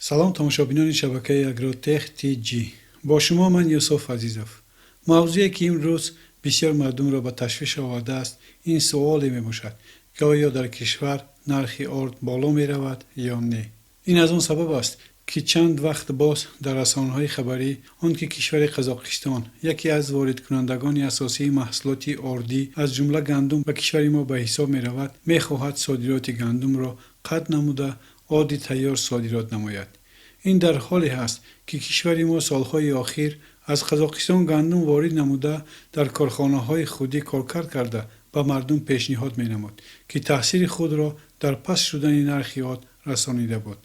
سلام تماشابینان شبکه اگروتک تی جی. با شما من یوسف عزیزов. موضوعی که امروز بسیار مردم را به تشویش آورده است این سوالی می باشد که آیا در کشور نرخ ارد بالا می رود یا نه. این از آن سبب است که چند وقت باز در رسانه‌های خبری آنکه کشور قزاقستان یکی از وارد کنندگان اساسی محصولات اردی از جمله گندم به کشور ما به حساب می رود می خواهد صادرات گندم را قطع نموده ارد تیار صادرات نماید. این در حالی است که کشور ما سالهای اخیر از قزاقستان گندم وارد نموده در کارخانه‌های خودی کار کرده به مردم پیشنهاد می‌نمود که تاثیر خود را در پس شدن نرخ ارد رسانیده بود.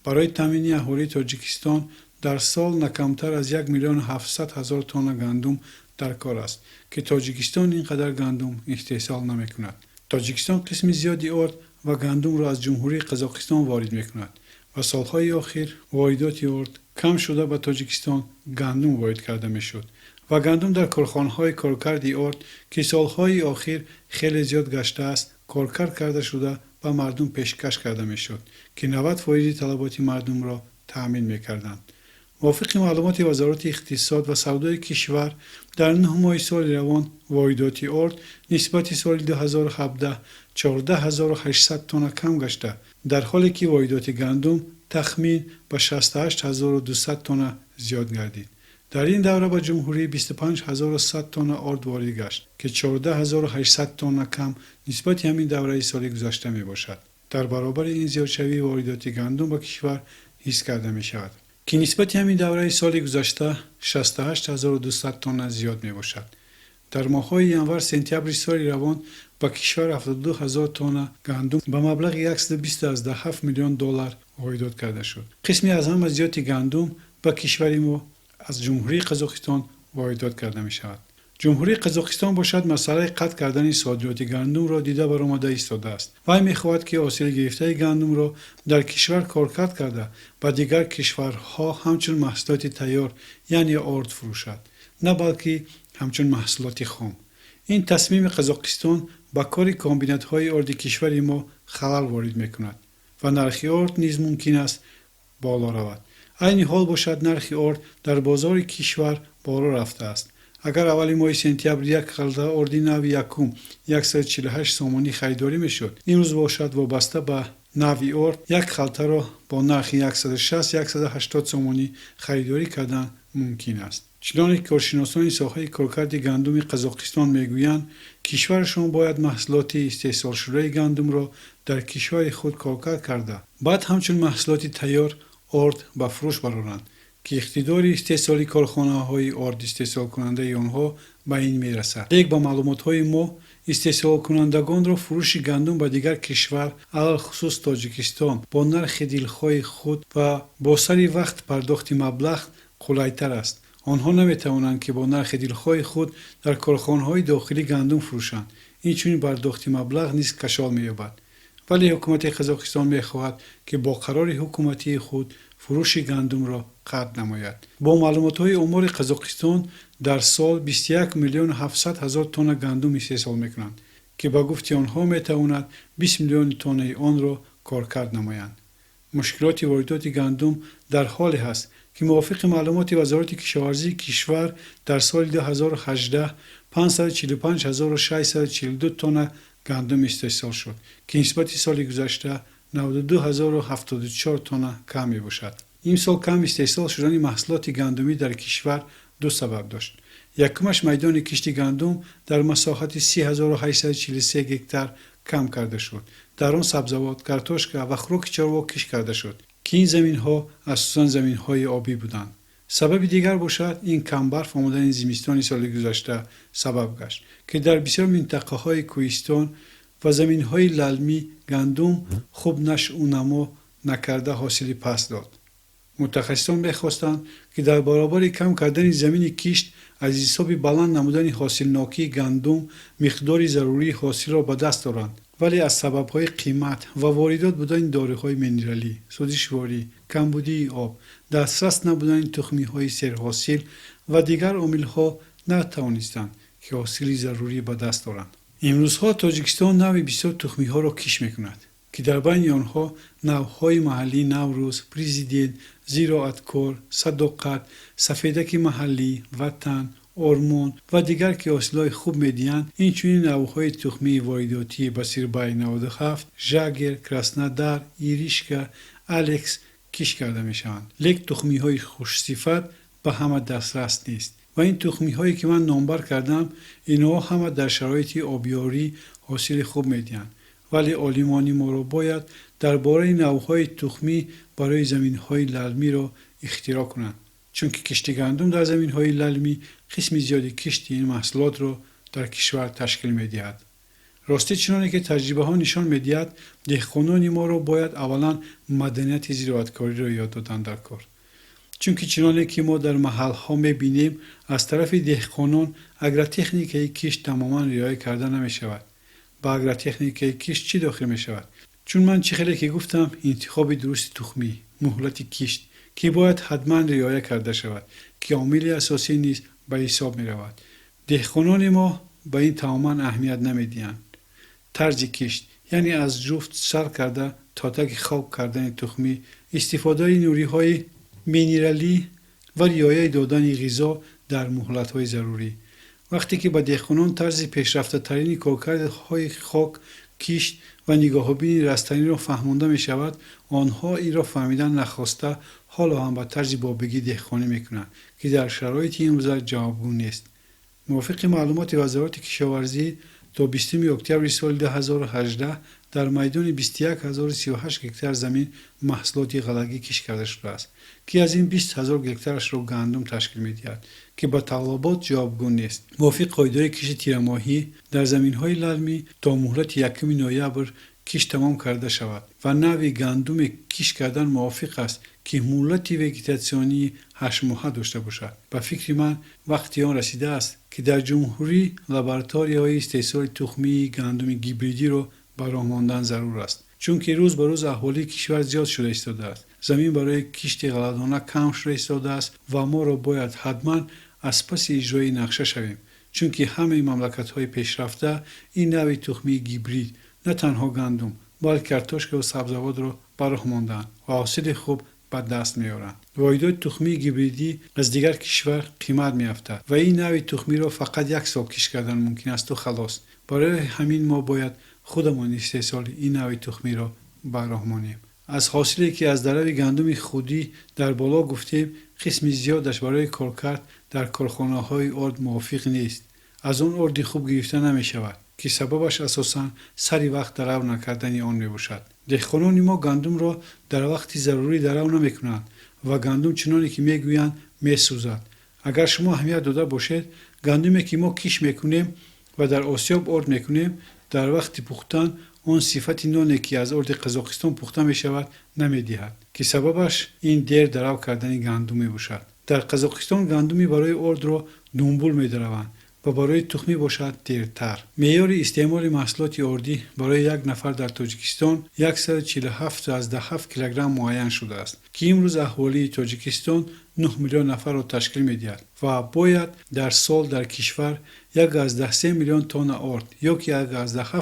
برای تامین اهالی تاجیکستان در سال نکمتر از 1,700,000 تن گندم در کار است که تاجیکستان اینقدر گندم استحصال نمی‌کند. تاجیکستان قسم زیادی ارد و گندم را از جمهوری قزاقستان وارد می‌کند و سالهای اخیر واردات ارد کم شده به تاجیکستان گندم وارد کرده می‌شد و گندم در کارخانه‌های کارکرد ارد که سالهای اخیر خیلی زیاد گشته است کارکرد کرده شده به مردم پیشکش کرده می‌شد که 90% طلبات مردم را تأمین می‌کردند. موافق معلومات وزارت اقتصاد و سودای کشور در 9 ماه سال روان واردات ارد نسبت سال 2017 14,800 تن کم گشته در حالی که واردات گندم تخمین به 68,200 تن زیاد گردید. در این دوره به جمهوری 25,100 تن ارد وارد گشت که 14,800 تن کم نسبت همین دوره سال گذشته می باشد. در برابر این زیادشوی واردات گندم به کشور حس کرده می شود که نسبت همین دوره سال گذشته 68,200 تن زیاد می باشد. در ماه‌های ینور سپتامبر سال روان به کشور 72,000 تن گندم به مبلغ 120.7 میلیون دلار واردات کرده شد. قسمی از همه زیاد گندم به کشور ما از جمهوری قزاقستان واردات کرده می شود. جمهوری قزاقستان باشد مسئله قطع کردن صادرات گندم را دیده برآمده ایستاده است. وی می‌خواهد که حاصل گرفته گندم را در کشور کارکرد کرده و دیگر کشورها همچون محصولات تیار یعنی ارد فروشد، نه بلکه همچون محصولات خام. این تصمیم قزاقستان با کار کامبینات‌های ارد کشور ما خلل وارد می‌کند و نرخ ارد نیز ممکن است بالا رود. این حال باشد نرخ ارد در بازار کشور بالا رفته است. اگر اول ماه سپتامبر یک خلطه ارد نو یکم 148 سومانی خریداری میشد، امروز باشد وابسته به نو ارد یک خلطه را با نرخ 160-180 سومانی خریداری کردن ممکن است. چنانکه کارشناسان ساحه کارکرد گندم قزاقستان میگویند کشورشان باید محصولات استحصال شده گندم را در کشور خود کارکرد کرده بعد همچون محصولات تیار ارد به فروش برارند که اقتدار استحصال کارخانه‌های ارد استحصال کننده آنها به این میرسد. یک با معلومات‌های ما استحصال کنندگان را فروش گندم به دیگر کشور علل خصوص تاجیکستان با نرخ دلخواه خود و با سری وقت پرداخت مبلغ قلایتر است. آنها نمیتوانند که با نرخ دلخواه خود در کارخانه‌های داخلی گندم فروشند. این چون پرداخت مبلغ نیز کشال می‌یابد. ولی حکومت قزاقستان می‌خواهد که با قرار حکومتی خود فروش گندم را قطع نماید. با معلومات‌های آمار قزاقستان در سال 21,700,000 تن گندم استحصال می‌کنند که با گفت آنها می‌تواند 20 میلیون تن آن را کارکرد نمایند. مشکلات واردات گندم در حالی است که موافق معلومات وزارت کشاورزی کشور در سال 2018 545,642 تن گندم استحصال شد که نسبت سال گذشته 92,074 تن کم می باشد. این سال کم استحصال شدن محصولات گندمی در کشور دو سبب داشت. یکمش میدان کشت گندم در مساحت 3,843 هکتار کم کرده شد. در آن سبزیجات، کارتوشکا و خوراک چاروا کشت کرده شد که این زمین‌ها اساساً زمین‌های آبی بودند. سبب دیگر باشد این کم برف آمدن زمستان سال گذشته سبب گشت که در بسیار منطقه‌های کوهستان و زمین‌های للمی گندم خوب نشو و نما نکرده حاصل پس داد. متخصصان می‌خواستند که در برابر کم کردن زمین کشت از حساب بلند نمودن حاصل ناکی گندم مقدار ضروری حاصل را به دست آورند، ولی از سبب‌های قیمت و واردات بودن داروهای منرالی، سوزشواری، کمبودی آب، دسترس نبودن تخمی‌های سرحاصل و دیگر عامل‌ها نتوانستند که حاصل ضروری به دست آورند. امروزها تاجیکستان نوع بسیار تخمی‌ها را کشت می‌کند که در بین آنها نوهای محلی نوروز، پرزیدنت، زیراتکار، صداقت، سفیدک محلی، وطن، ارمون و دیگر که حاصلهای خوب میدهند. این چنین نوهای تخمی وارداتی بصیربای 97، ژاگر، کراسنودار، ایریشکا، الکس کش کرده میشوند. لیک تخمی های خوش صفت به همه دسترس نیست و این تخمی هایی که من نامبر کردم اینها همه در شرایط آبیاری حاصل خوب میدهند. ولی عالمان ما را باید درباره نوهای تخمی برای زمین‌های للمی را اختراع کنند، چون که کشت گندم در زمین‌های للمی قسم زیادی کشت این محصولات را در کشور تشکیل می‌دهد. راستی چنانه که تجربه ها نشان می‌دهد دهقانان ما را باید اولا مدنیت زراعتکاری را یاد دادن در کار، چون که چنانه که ما در محل‌ها می‌بینیم از طرف دهقانان اگرتکنیک کشت تماما رعایت کرده نمی‌شود. با اگرتکنیک کشت چی داخل می‌شود؟ چون من چه خیلی که گفتم انتخاب درست تخمی، مهلت کشت که باید حتما رعایت کرده شود که عامل اساسی نیست به حساب می‌رود. دهقانان ما با این تماما اهمیت نمی‌دهند. طرز کشت یعنی از جفت سر کرده تا تک خاک کردن تخمی، استفاده نوری‌های مینرالی و رعایت دادن غذا در مهلت‌های ضروری. وقتی که با دهقانان طرز پیشرفته ترین کارکردهای خاک، کشت و نگاه‌بین رستنی را فهمانده می شود، آنها این را فهمیدن نخواسته حالا هم با طرز بابگی دهقانی میکنند که در شرایط این روزا جوابگو نیست. موافق معلومات وزارت کشاورزی تا 20 اکتبر سال 2018 در میدان 21038 هکتار زمین محصولات غلگی کش کرده شده است که از این 20000 هکتارش را گندم تشکیل می‌دهد که با طلبات جوابگو نیست. موافق قاعده کش تیرماهی در زمین‌های للمی تا مهلت 1 نوامبر کش تمام کرده شود و نوع گندم کش کردن موافق است که مهلت وگتاسیونی 8 ماهه داشته باشد. به فکر من وقتی آن رسیده است که در جمهوری لابراتوارهای استحصال تخمی گندم گیبریدی را براه ماندن ضرور است، چون که روز به روز اهالی کشور زیاد شده ایستاده است. زمین برای کشت غله‌دانه کم شده ایستاده است و ما را باید حتما از پس اجرای نقشه شویم، چون که همه مملکت‌های پیشرفته این نوع تخمی گیبرید نه تنها گندم بلکه کارتوشک و سبزیجات را براه ماندن و حاصل خوب به دست میارند. واردات تخمی گیبریدی از دیگر کشور قیمت میافتد و این نوع تخمی را فقط 1 سال کش کردن ممکن است و خلاص. برای همین ما باید خودمان استحصال این نوع تخمی را براه مانیم. از حاصلی که از درو گندم خودی در بالا گفتیم قسم زیادش برای کارکرد در کارخانه‌های آرد موافق نیست. از اون آرد خوب گرفته نمی شود که سببش اساساً سری وقت درو نکردن آن می باشد. دهقانان ما گندم را در وقتی ضروری درو نمی کنند و گندم چنانی که می گویند می سوزد. اگر شما اهمیت داده باشید گندمی که ما کش می کنیم و در آسیاب آرد می کنیم در وقت پختن آن صفت نانی که از آرد قزاقستان پخته می شود نمی دهد که سببش این دیر درو کردن گندم می باشد. در قزاقستان گندمی برای آرد را دنبول می دروند و برای تخمی باشد دیرتر. معیار استعمال محصولات آردی برای یک نفر در تاجیکستان 147 کیلوگرم معین شده است که امروز اهالی تاجیکستان 9 میلیون نفر را تشکیل می‌دهد و باید در سال در کشور 1.3 میلیون تن آرد یا که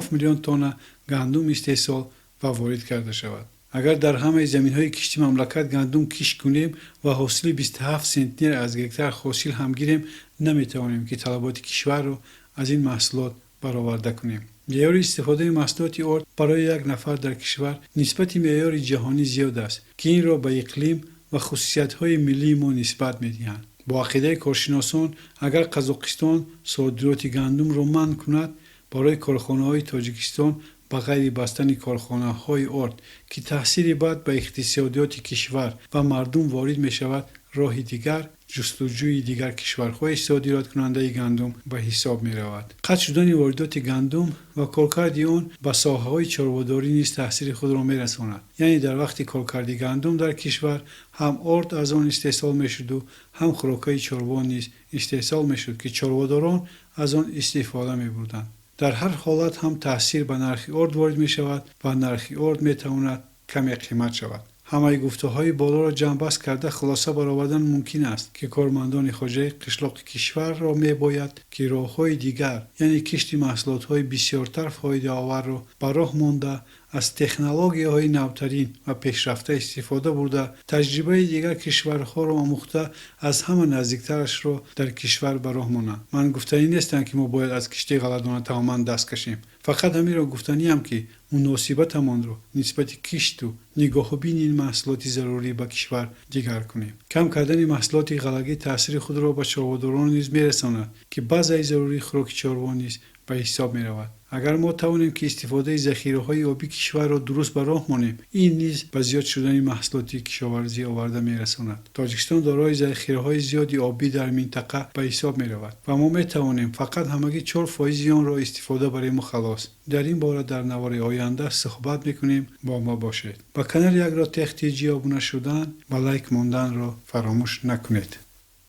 1.7 میلیون تن گندم استحصال و وارد کرده شود. اگر در همه زمین‌های کشتی مملکت گندم کش کنیم و حاصل 27 سنتنر از هکتار حاصل هم گیریم نمی‌توانیم که طلبات کشور را از این محصولات برآورده کنیم. معیار استفاده محصولات آرد برای یک نفر در کشور نسبت معیار جهانی زیاد است که این را به اقلیم و خصوصیت‌های ملی ما نسبت می‌دهند. با عقیده کارشناسان اگر قزاقستان صادرات گندم را منع کند برای کارخانه‌های تاجیکستان به غیر بستن کارخانه‌های آرد که تاثیر بد به اقتصادیات کشور و مردم وارد می‌شود راه دیگر جستجوی دیگر کشورهای صادرات کننده گندم به حساب می‌رود. قطع شدن واردات گندم و کارکرد آن به ساحه‌های چاره‌داری نیز تاثیر خود را می‌رساند. یعنی در وقتی کارکرد گندم در کشور هم آرد از آن استحصال می‌شد و هم خوراک‌های چاروا نیز استحصال می‌شد که چاره‌داران از آن استفاده می‌بردند. در هر حالت هم تاثیر به نرخ آرد وارد می‌شود و نرخ آرد می‌تواند کمی قیمت شود. همه گفته‌های بالا را جمع‌بست کرده خلاصه برآوردن ممکن است که کارمندان خواجه قشلاق کشور را می‌باید که راه‌های دیگر یعنی کشت محصولات‌های بسیارتر فایده آور را به راه مانده از تکنولوژی‌های نوترین و پیشرفته استفاده برده تجربه دیگر کشورها را آموخته از همه نزدیکترش را در کشور به راه مانند. من گفتنی نیستم که ما باید از کشتی غله‌دانه تماما دست کشیم. فقط همین را گفتنی هم که مناسبتمان را نسبت کشت و نگاه بین این محصولات ضروری به کشور دیگر کنیم. کم کردن محصولات غلگی تاثیر خود را به چاره‌داران نیز می‌رساند که بعضی ضروری خوراک چاره‌ها نیز به حساب می‌رود. اگر ما توانیم که استفاده ذخیره‌های آبی کشور را درست به راه مانیم، این نیز به زیاد شدن محصولات کشاورزی آورده می‌رساند. تاجیکستان دارای ذخیره‌های زیادی آبی در منطقه به حساب می‌رود و ما می‌توانیم فقط همگی 4% آن را استفاده برای خلاص. در این باره در نوار آینده صحبت می‌کنیم. با ما باشید. با کانال یک را تخت جی ابونه شدن و لایک ماندن را فراموش نکنید.